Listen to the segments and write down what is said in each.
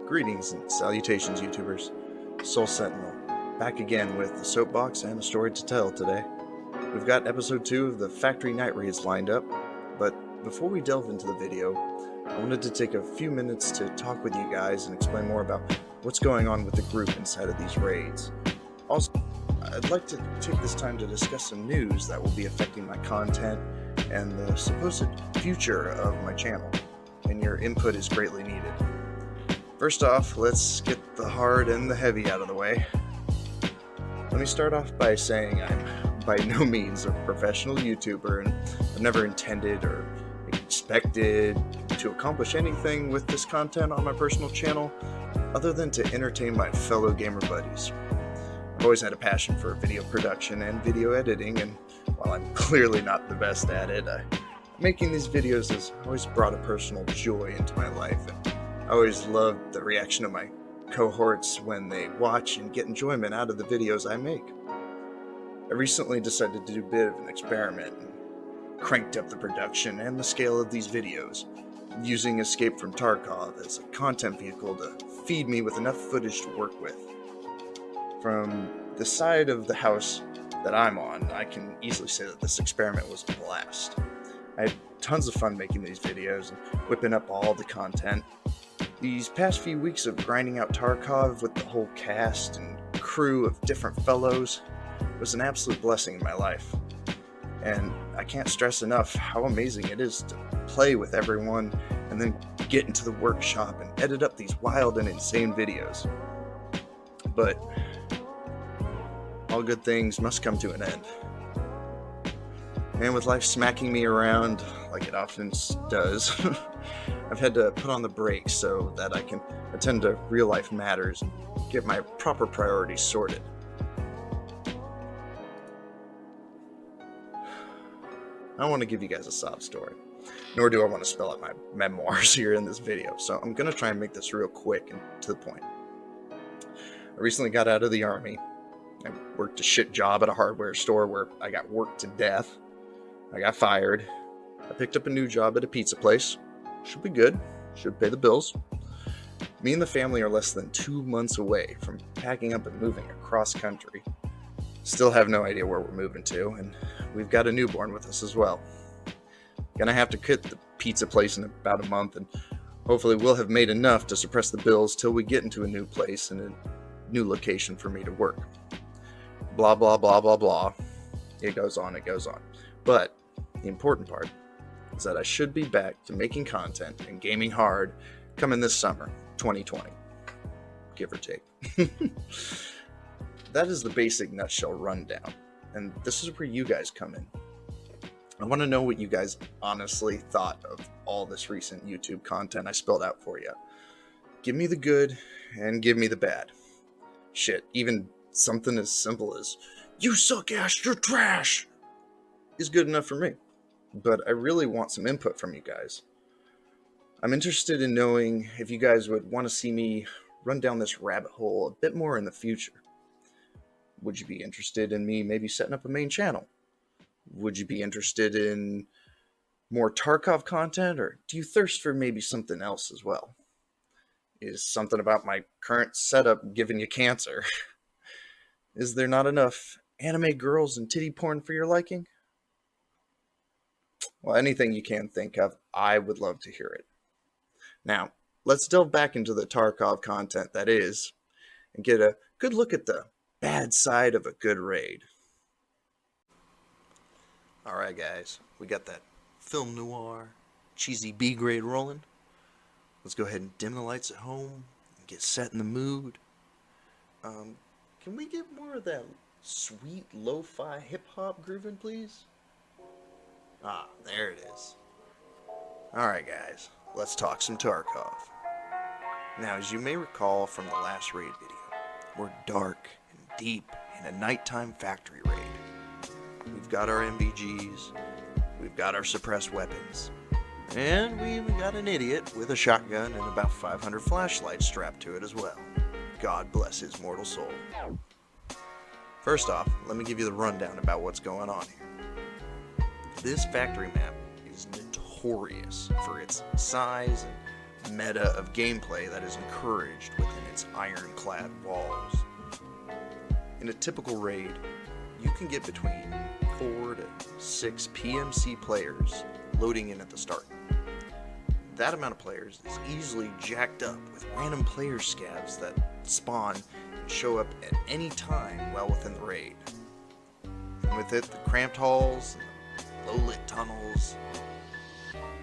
Greetings and salutations, YouTubers. Soul Sentinel, back again with the soapbox and a story to tell today. We've got episode 2 of the Factory Night Raids lined up, but before we delve into the video, I wanted to take a few minutes to talk with you guys and explain more about what's going on with the group inside of these raids. Also, I'd like to take this time to discuss some news that will be affecting my content and the supposed future of my channel, and your input is greatly needed. First off, let's get the hard and the heavy out of the way. Let me start off by saying I'm by no means a professional YouTuber, and I've never intended or expected to accomplish anything with this content on my personal channel other than to entertain my fellow gamer buddies. I've always had a passion for video production and video editing, and while I'm clearly not the best at it, making these videos has always brought a personal joy into my life, and I always loved the reaction of my cohorts when they watch and get enjoyment out of the videos I make. I recently decided to do a bit of an experiment and cranked up the production and the scale of these videos, using Escape from Tarkov as a content vehicle to feed me with enough footage to work with. From the side of the house that I'm on, I can easily say that this experiment was a blast. I had tons of fun making these videos and whipping up all the content. These past few weeks of grinding out Tarkov with the whole cast and crew of different fellows was an absolute blessing in my life. And I can't stress enough how amazing it is to play with everyone and then get into the workshop and edit up these wild and insane videos. But all good things must come to an end. And with life smacking me around like it often does, I've had to put on the brakes so that I can attend to real life matters and get my proper priorities sorted. I don't want to give you guys a sob story, nor do I want to spell out my memoirs here in this video, so I'm going to try and make this real quick and to the point. I recently got out of the army. I worked a shit job at a hardware store where I got worked to death. I got fired. I picked up a new job at a pizza place. Should be good. Should pay the bills. Me and the family are less than 2 months away from packing up and moving across country. Still have no idea where we're moving to, and we've got a newborn with us as well. Gonna have to quit the pizza place in about a month, and hopefully we'll have made enough to suppress the bills till we get into a new place and a new location for me to work. Blah, blah, blah, blah, blah. It goes on, it goes on. But the important part is that I should be back to making content and gaming hard coming this summer, 2020. Give or take. That is the basic nutshell rundown, and this is where you guys come in. I want to know what you guys honestly thought of all this recent YouTube content I spelled out for you. Give me the good and give me the bad. Shit, even something as simple as, "You suck ass, you're trash," is good enough for me. But I really want some input from you guys. I'm interested in knowing if you guys would want to see me run down this rabbit hole a bit more in the future. Would you be interested in me maybe setting up a main channel? Would you be interested in more Tarkov content, or do you thirst for maybe something else as well? Is something about my current setup giving you cancer? Is there not enough anime girls and titty porn for your liking? Well, anything you can think of, I would love to hear it. Now, let's delve back into the Tarkov content that is, and get a good look at the bad side of a good raid. Alright guys, we got that film noir, cheesy B grade rolling. Let's go ahead and dim the lights at home and get set in the mood. Can we get more of that sweet lo-fi hip-hop grooving, please? Ah, there it is. Alright guys, let's talk some Tarkov. Now, as you may recall from the last raid video, we're dark and deep in a nighttime factory raid. We've got our MVGs, we've got our suppressed weapons, and we even got an idiot with a shotgun and about 500 flashlights strapped to it as well. God bless his mortal soul. First off, let me give you the rundown about what's going on here. This factory map is notorious for its size and meta of gameplay that is encouraged within its ironclad walls. In a typical raid, you can get between 4 to 6 PMC players loading in at the start. That amount of players is easily jacked up with random player scavs that spawn and show up at any time well within the raid. And with it, the cramped halls and low-lit tunnels.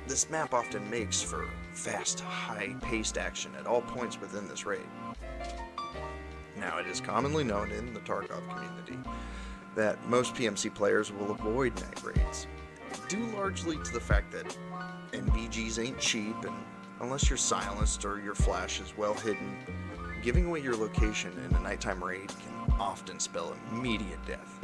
This map often makes for fast, high-paced action at all points within this raid. Now, it is commonly known in the Tarkov community that most PMC players will avoid night raids, due largely to the fact that NVGs ain't cheap, and unless you're silenced or your flash is well hidden, giving away your location in a nighttime raid can often spell immediate death.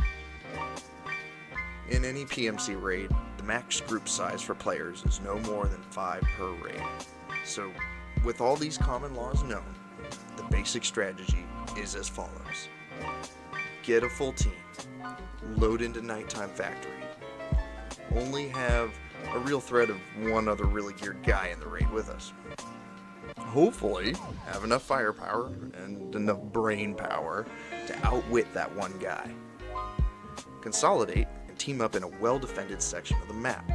In any PMC raid, the max group size for players is no more than 5 per raid. So, with all these common laws known, the basic strategy is as follows. Get a full team, load into nighttime factory, only have a real threat of one other really geared guy in the raid with us. Hopefully, have enough firepower and enough brain power to outwit that one guy. Consolidate and team up in a well-defended section of the map.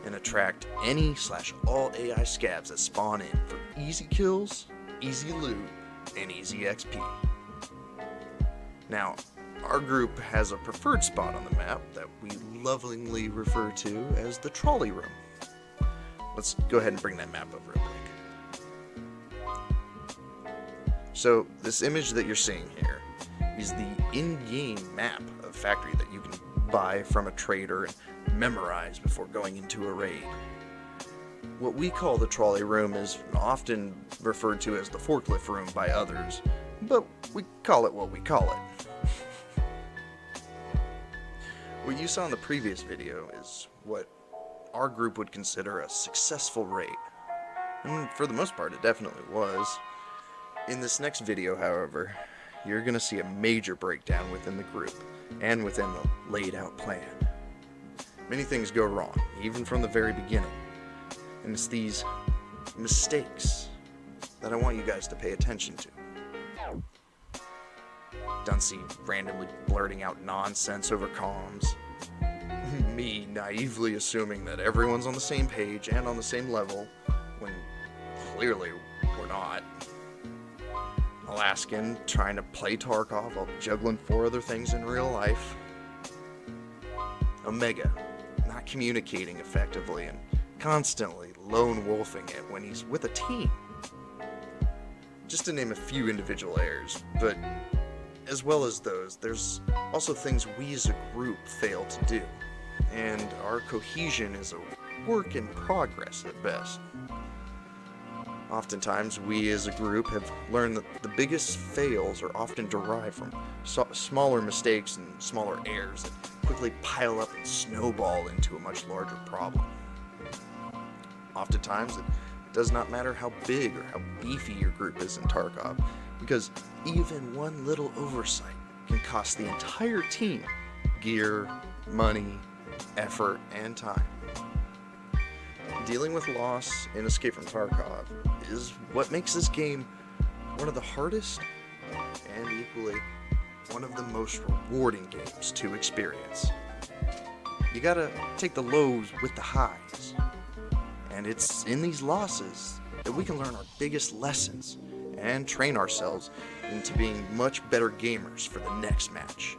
And attract any/all AI scavs that spawn in for easy kills, easy loot, and easy XP. Now, our group has a preferred spot on the map that we lovingly refer to as the trolley room. Let's go ahead and bring that map up real quick. So, this image that you're seeing here is the in-game map of Factory that you can buy from a trader and memorize before going into a raid. What we call the trolley room is often referred to as the forklift room by others, but we call it what we call it. What you saw in the previous video is what our group would consider a successful raid. And for the most part, it definitely was. In this next video, however, you're going to see a major breakdown within the group and within the laid out plan. Many things go wrong, even from the very beginning. And it's these mistakes that I want you guys to pay attention to. Dunsey randomly blurting out nonsense over comms. Me naively assuming that everyone's on the same page and on the same level, when clearly we're not. Alaskan trying to play Tarkov while juggling 4 other things in real life. Omega not communicating effectively and constantly lone wolfing it when he's with a team. Just to name a few individual errors, but as well as those, there's also things we as a group fail to do, and our cohesion is a work in progress at best. Oftentimes, we as a group have learned that the biggest fails are often derived from smaller mistakes and smaller errors that quickly pile up and snowball into a much larger problem. Oftentimes, it does not matter how big or how beefy your group is in Tarkov, because even one little oversight can cost the entire team gear, money, effort, and time. Dealing with loss in Escape from Tarkov is what makes this game one of the hardest and equally one of the most rewarding games to experience. You gotta take the lows with the highs, and it's in these losses that we can learn our biggest lessons and train ourselves into being much better gamers for the next match.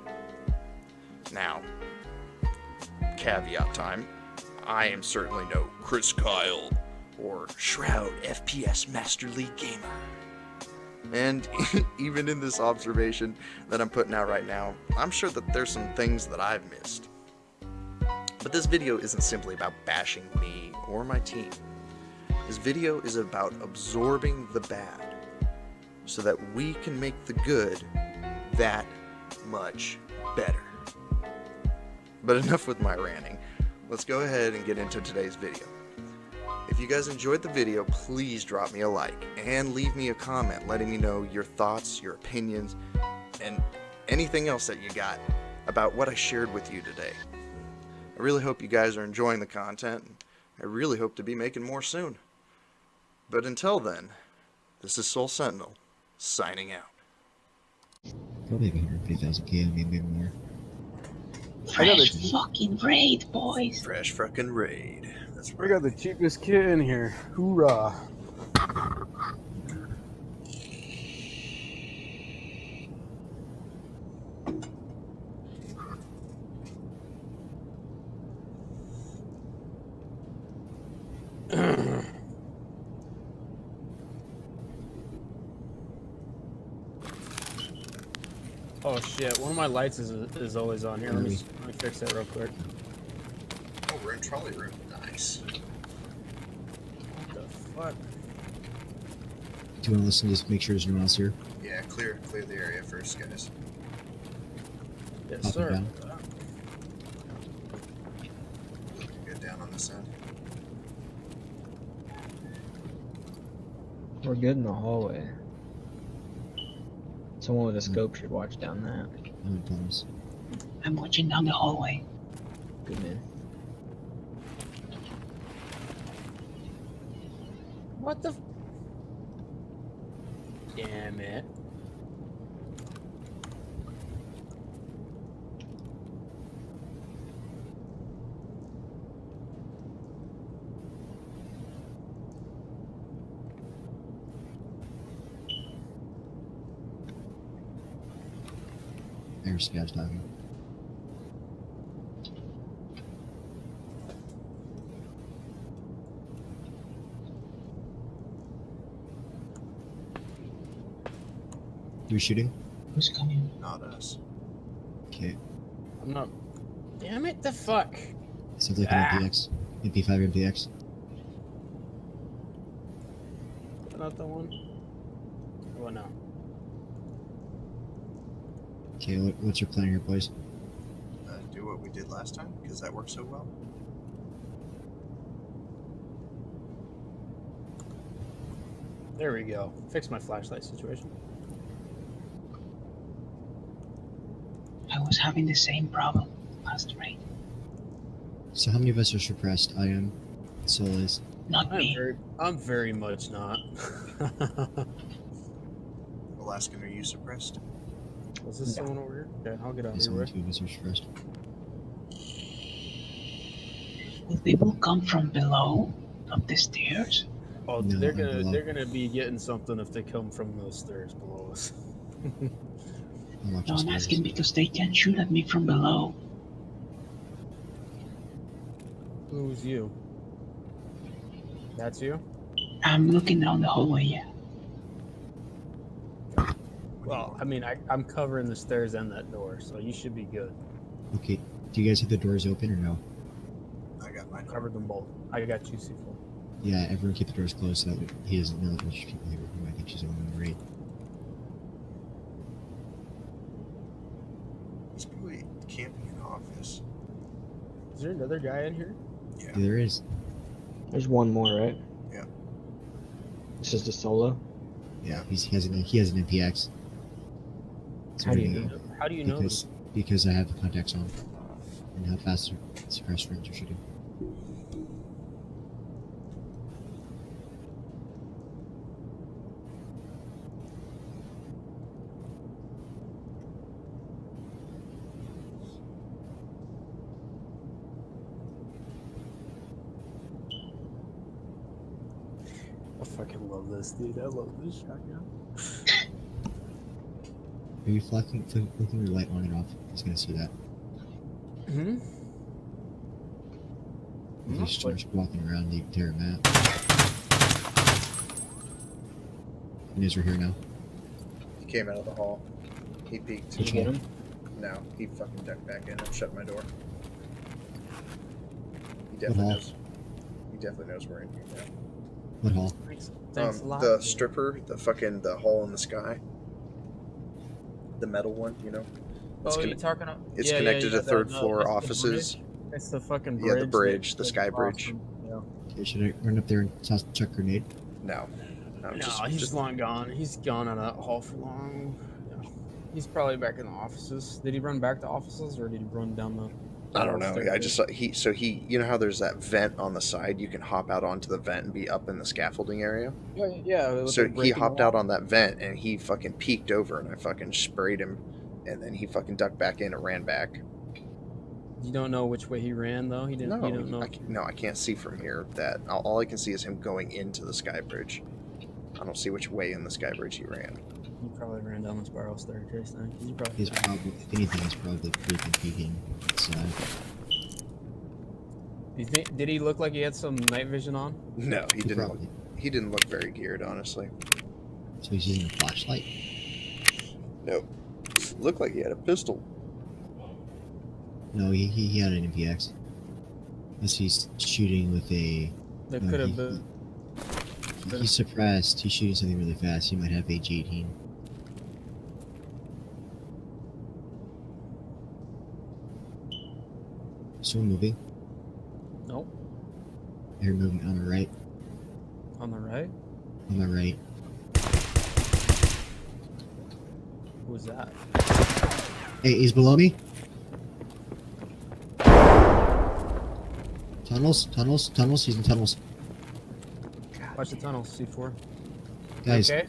Now, caveat time, I am certainly no Chris Kyle or Shroud FPS Master League gamer. And even in this observation that I'm putting out right now, I'm sure that there's some things that I've missed. But this video isn't simply about bashing me or my team. This video is about absorbing the bad so that we can make the good that much better. But enough with my ranting. Let's go ahead and get into today's video. If you guys enjoyed the video, please drop me a like and leave me a comment letting me know your thoughts, your opinions, and anything else that you got about what I shared with you today. I really hope you guys are enjoying the content. I really hope to be making more soon. But until then, this is Soul Sentinel, signing out. Probably 150,000 maybe more. Fresh fucking raid, boys. Fresh fucking raid. That's right. I got the cheapest kit in here. Hoorah. Oh shit, one of my lights is always on here. Let me fix that real quick. Oh, we're in trolley room. Nice. What the fuck? Do you want to listen? Just make sure there's no one else here. Yeah, clear the area first, guys. Yes, Up sir. and Get down on this end. We're good in the hallway. Someone with a scope should watch down that. No problems. I'm watching down the hallway. Good man. What the? Damn it. There's guys talking. You're shooting? Who's coming? Not us. Okay. I'm not. Damn it, the fuck. Sounds like an MPX. MP5 MPX. Not the one. Oh no. Okay, what's your plan here, boys? Do what we did last time, because that worked so well. There we go. Fix my flashlight situation. I was having the same problem last raid. So how many of us are suppressed? I am. Soul is. Not me. I'm very much not. Alaskan, are you suppressed? Was this someone over here? Okay, I'll get out of There's here. only Rick. 2 of us are suppressed. Will people come from below, up the stairs? Oh, No, they're below. gonna be getting something if they come from those stairs below us. I'm watching No, I'm stairs. asking because they can shoot at me from below. Who's you? That's you? I'm looking down the hallway, yeah. Well, I mean, I'm covering the stairs and that door, so you should be good. Okay, do you guys have the doors open or no? I got my Covered them both. I got you, C4. Yeah, everyone keep the doors closed so that he doesn't know that there's people here who might think she's the one in the raid. He's probably camping in office. Is there another guy in here? Yeah. Yeah, there is. There's one more, right? Yeah. This is the solo? Yeah, he has an MPX. So How do you we're know? gonna- How do you know this? Because I have the contacts on. And how fast suppressed frames are shooting. I fucking love this, dude. I love this shotgun. Are you flicking your light on and off? He's gonna see that. Hmm? If he starts walking around the entire map. And we're here now. He came out of the hall. He peeked. Did you get him? No, he fucking ducked back in and shut my door. He What definitely hall? knows. He definitely knows we're in here now. What hall? Thanks a lot. The stripper, the hole in the sky. The metal one, you know? It's Oh, conne- you talking about? it's connected to third floor it's the offices. bridge. It's the fucking bridge. Yeah, the bridge, the that sky goes bridge. from- Yeah. Okay, should I run up there and toss chuck grenade? No. No, just, he's just long gone. He's gone out of that hall for long. Yeah. He's probably back in the offices. Did he run back to offices or did he run down the I don't know. I staircase. just you know how there's that vent on the side? You can hop out onto the vent and be up in the scaffolding area. Yeah, with So the he breaking hopped out wall. on that vent and he fucking peeked over and I fucking sprayed him, and then he fucking ducked back in and ran back. You don't know which way he ran though. He didn't. You No, don't know. no, I can't see from here. That all I can see is him going into the sky bridge. I don't see which way in the sky bridge he ran. He probably ran down the spiral staircase then. 'Cause he probably. He's probably, if anything, he's probably creeping, peeking outside. Do you think? Did he look like he had some night vision on? No, he didn't look. Probably. He didn't look very geared, honestly. So he's using a flashlight. No, looked like he had a pistol. No, he had an MPX. Unless he's shooting with a. That No, could have been. He's suppressed. He's shooting something really fast. He might have H18. Someone moving. Nope. They're moving on the right. On the right. On my right. Who was that? Hey, he's below me. Tunnels, tunnels, tunnels. He's in tunnels. Watch the tunnel. C4. Guys, Okay.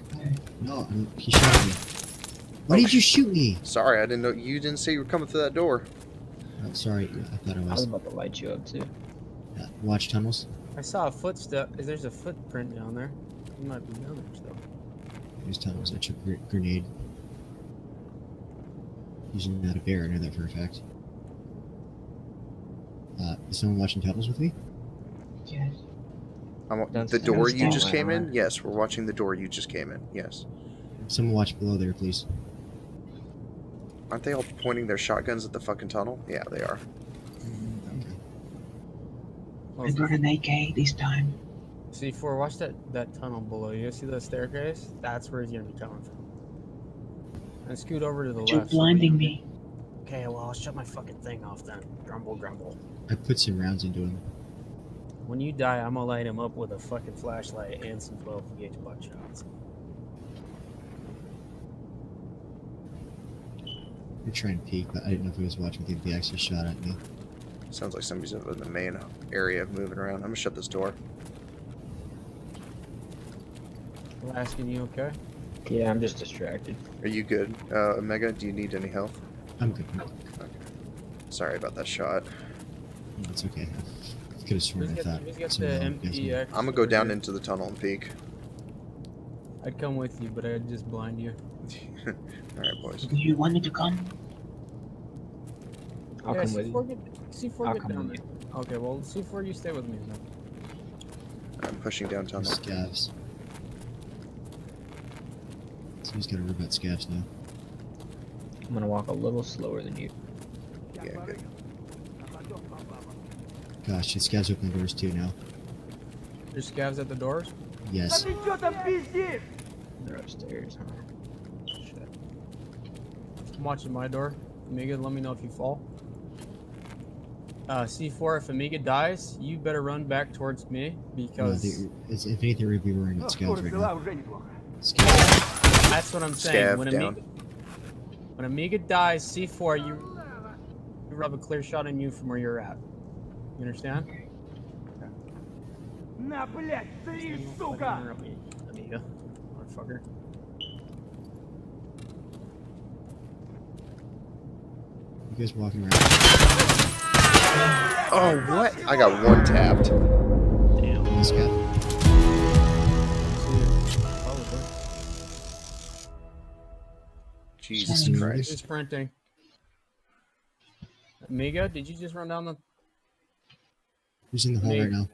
no, he shot at me. Why did you shoot me? Sorry, I didn't know. You didn't say you were coming through that door. Oh, sorry, I thought I I was was. about to light you up too. Watch tunnels. I saw a footstep. There's a footprint down there. He might be down there still. There's tunnels. I took a grenade. Using that a bear, I know that for a fact. Is someone watching tunnels with me? Yes. That's The door you downstairs. just came in? Yes, we're watching the door you just came in. Yes. Someone watch below there, please. Aren't they all pointing their shotguns at the fucking tunnel? Yeah, they are. Okay. I brought an AK this time. C4. Watch that tunnel below you. See the staircase? That's where he's gonna be coming from. And scoot over to the You're left. so we blinding don't me. get- Okay, well I'll shut my fucking thing off then. Grumble, grumble. I put some rounds into him. When you die, I'm gonna light him up with a fucking flashlight and some 12 gauge buckshots. You're trying to peek, but I didn't know if he was watching me. If he actually shot at me. Sounds like somebody's up in the main area moving around. I'm gonna shut this door. I'm asking you, okay? Yeah, I'm just distracted. Are you good, Omega? Do you need any help? I'm good. Sorry about that shot. It's okay. I could have sworn Who's I got, thought. who's got someone the else guessed me. MPX? I'm gonna go down over into the tunnel and peek. here? I'd come with you, but I'd just blind you. Alright, boys. Do you want me to come? I'll yeah, come with C4 you. C4 I'll get come down with there. Okay, well, C4, you stay with me then. I'm pushing down tunnel. Scavs. So he's got to worry about scavs now. I'm gonna walk a little slower than you. Yeah, good. Gosh, the scavs open the doors too now. There's scavs at the doors? Yes. They're upstairs, huh? Shit. I'm watching my door. Amiga, let me know if you fall. C4, if Amiga dies, you better run back towards me because If anything, we'd be worrying about scavs right now. Scavs. that's what I'm saying. Scav When down. Amiga dies, C4, you rub a clear shot on you from where you're at. You understand? На, блядь, ты, сука! Amiga, motherfucker. You guys walking around. Oh, what? I got one tapped. Damn. Scav. Probably. Jesus He's Christ. Just sprinting. Amiga, did you just run down the? Who's in the hall Me. right now?